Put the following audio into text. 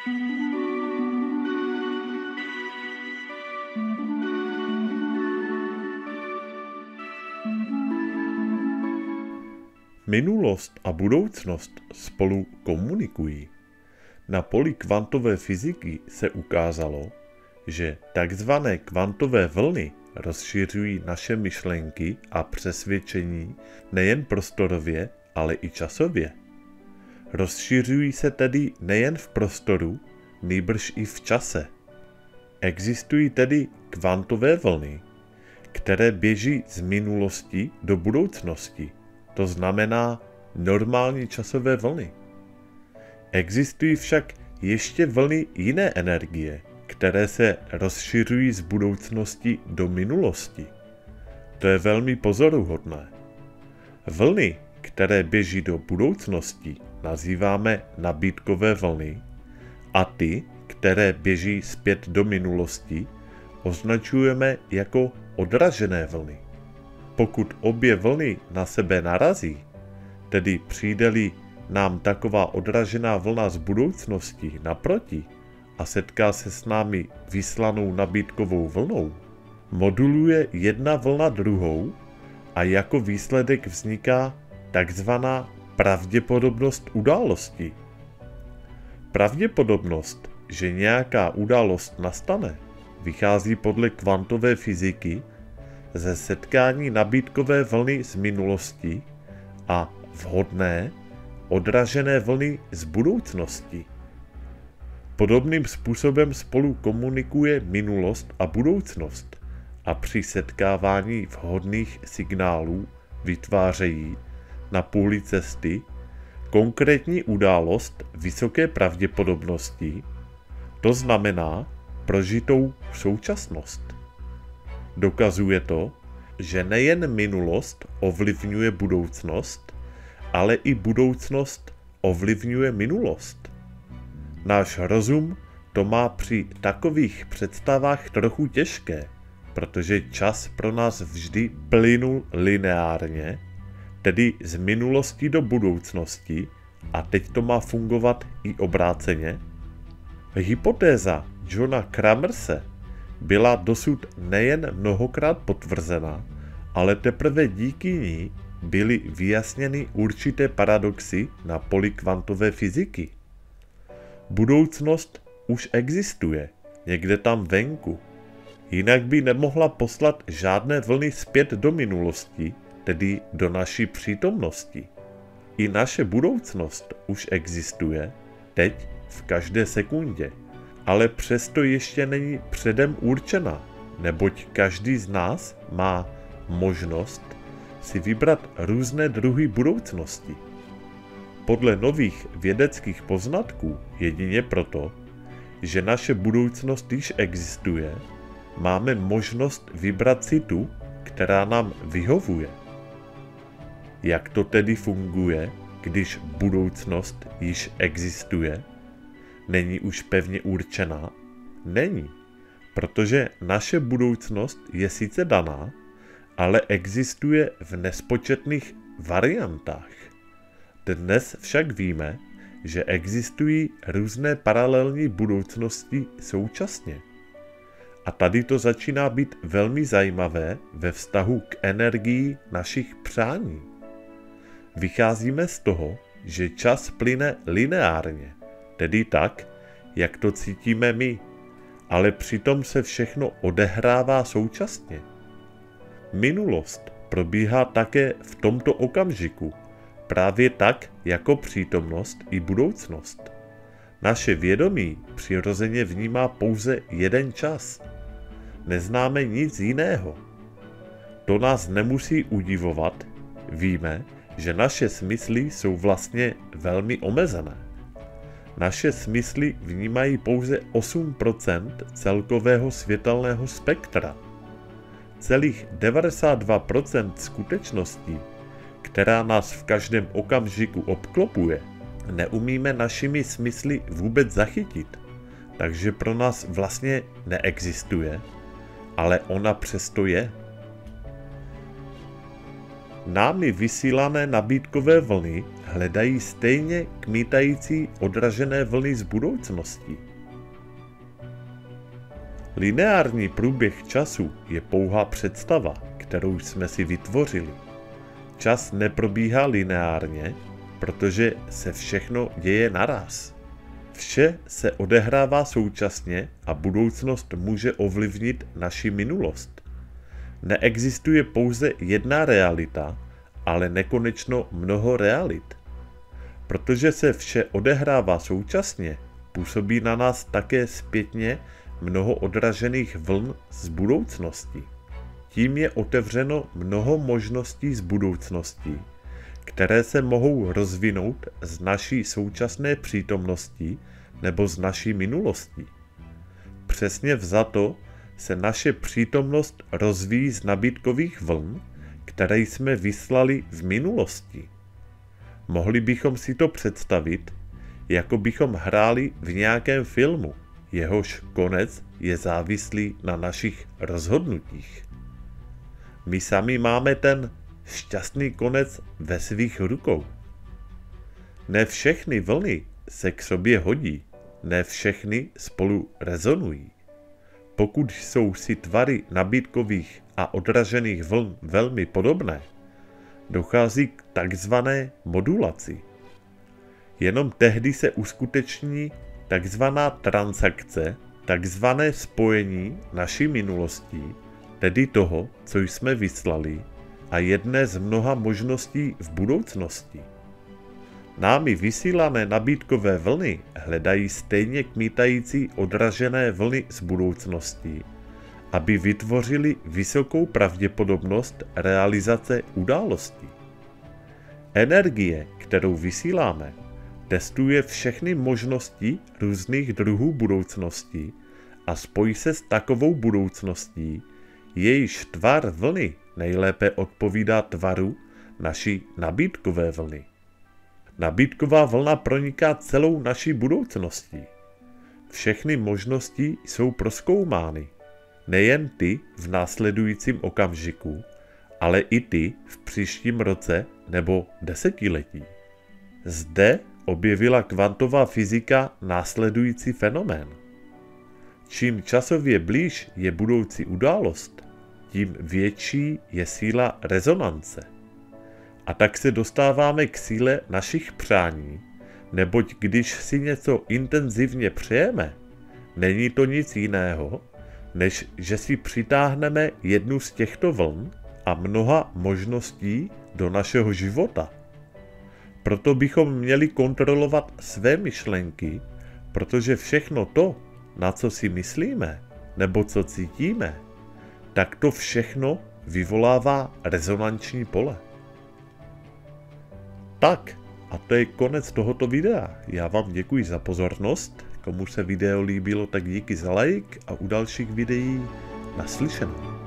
Minulost a budoucnost spolu komunikují. Na poli kvantové fyziky se ukázalo, že takzvané kvantové vlny rozšiřují naše myšlenky a přesvědčení nejen prostorově, ale i časově. Rozšiřují se tedy nejen v prostoru, nýbrž i v čase. Existují tedy kvantové vlny, které běží z minulosti do budoucnosti. To znamená normální časové vlny. Existují však ještě vlny jiné energie, které se rozšiřují z budoucnosti do minulosti. To je velmi pozoruhodné. Vlny, které běží do budoucnosti, nazýváme nabídkové vlny a ty, které běží zpět do minulosti, označujeme jako odražené vlny. Pokud obě vlny na sebe narazí, tedy přijde-li nám taková odražená vlna z budoucnosti naproti a setká se s námi vyslanou nabídkovou vlnou, moduluje jedna vlna druhou a jako výsledek vzniká takzvaná pravděpodobnost události. Pravděpodobnost, že nějaká událost nastane, vychází podle kvantové fyziky ze setkání nabídkové vlny z minulosti a vhodné, odražené vlny z budoucnosti. Podobným způsobem spolu komunikuje minulost a budoucnost a při setkávání vhodných signálů vytvářejí na půli cesty konkrétní událost vysoké pravděpodobnosti, to znamená prožitou současnost. Dokazuje to, že nejen minulost ovlivňuje budoucnost, ale i budoucnost ovlivňuje minulost. Náš rozum to má při takových představách trochu těžké, protože čas pro nás vždy plynul lineárně, tedy z minulosti do budoucnosti, a teď to má fungovat i obráceně. Hypotéza Johna Kramerse byla dosud nejen mnohokrát potvrzena, ale teprve díky ní byly vyjasněny určité paradoxy na poli kvantové fyziky. Budoucnost už existuje, někde tam venku. Jinak by nemohla poslat žádné vlny zpět do minulosti, tedy do naší přítomnosti. I naše budoucnost už existuje, teď v každé sekundě, ale přesto ještě není předem určena, neboť každý z nás má možnost si vybrat různé druhy budoucnosti. Podle nových vědeckých poznatků jedině proto, že naše budoucnost již existuje, máme možnost vybrat si tu, která nám vyhovuje. Jak to tedy funguje, když budoucnost již existuje? Není už pevně určená? Není, protože naše budoucnost je sice daná, ale existuje v nespočetných variantách. Dnes však víme, že existují různé paralelní budoucnosti současně. A tady to začíná být velmi zajímavé ve vztahu k energii našich přání. Vycházíme z toho, že čas plyne lineárně, tedy tak, jak to cítíme my, ale přitom se všechno odehrává současně. Minulost probíhá také v tomto okamžiku, právě tak jako přítomnost i budoucnost. Naše vědomí přirozeně vnímá pouze jeden čas. Neznáme nic jiného. To nás nemusí udivovat, víme, že naše smysly jsou vlastně velmi omezené. Naše smysly vnímají pouze 8% celkového světelného spektra. Celých 92% skutečností, která nás v každém okamžiku obklopuje, neumíme našimi smysly vůbec zachytit, takže pro nás vlastně neexistuje, ale ona přesto je. Námi vysílané nabídkové vlny hledají stejně kmítající odražené vlny z budoucnosti. Lineární průběh času je pouhá představa, kterou jsme si vytvořili. Čas neprobíhá lineárně, protože se všechno děje naraz. Vše se odehrává současně a budoucnost může ovlivnit naši minulost. Neexistuje pouze jedna realita, ale nekonečno mnoho realit. Protože se vše odehrává současně, působí na nás také zpětně mnoho odražených vln z budoucnosti. Tím je otevřeno mnoho možností z budoucnosti, které se mohou rozvinout z naší současné přítomnosti nebo z naší minulosti. Přesně vzato se naše přítomnost rozvíjí z nabídkových vln, které jsme vyslali v minulosti. Mohli bychom si to představit, jako bychom hráli v nějakém filmu, jehož konec je závislý na našich rozhodnutích. My sami máme ten šťastný konec ve svých rukou. Ne všechny vlny se k sobě hodí, ne všechny spolu rezonují. Pokud jsou si tvary nabídkových a odražených vln velmi podobné, dochází k takzvané modulaci. Jenom tehdy se uskuteční takzvaná transakce, takzvané spojení naší minulostí, tedy toho, co jsme vyslali, a jedné z mnoha možností v budoucnosti. Námi vysílané nabídkové vlny hledají stejně kmítající odražené vlny z budoucnosti, aby vytvořili vysokou pravděpodobnost realizace události. Energie, kterou vysíláme, testuje všechny možnosti různých druhů budoucnosti a spojí se s takovou budoucností, jejíž tvar vlny nejlépe odpovídá tvaru naší nabídkové vlny. Nabídková vlna proniká celou naší budoucností. Všechny možnosti jsou prozkoumány, nejen ty v následujícím okamžiku, ale i ty v příštím roce nebo desetiletí. Zde objevila kvantová fyzika následující fenomén. Čím časově blíž je budoucí událost, tím větší je síla rezonance. A tak se dostáváme k síle našich přání, neboť když si něco intenzivně přejeme, není to nic jiného, než že si přitáhneme jednu z těchto vln a mnoha možností do našeho života. Proto bychom měli kontrolovat své myšlenky, protože všechno to, na co si myslíme, nebo co cítíme, tak to všechno vyvolává rezonanční pole. Tak, a to je konec tohoto videa. Já vám děkuji za pozornost. Komu se video líbilo, tak díky za like a u dalších videí naslyšenou.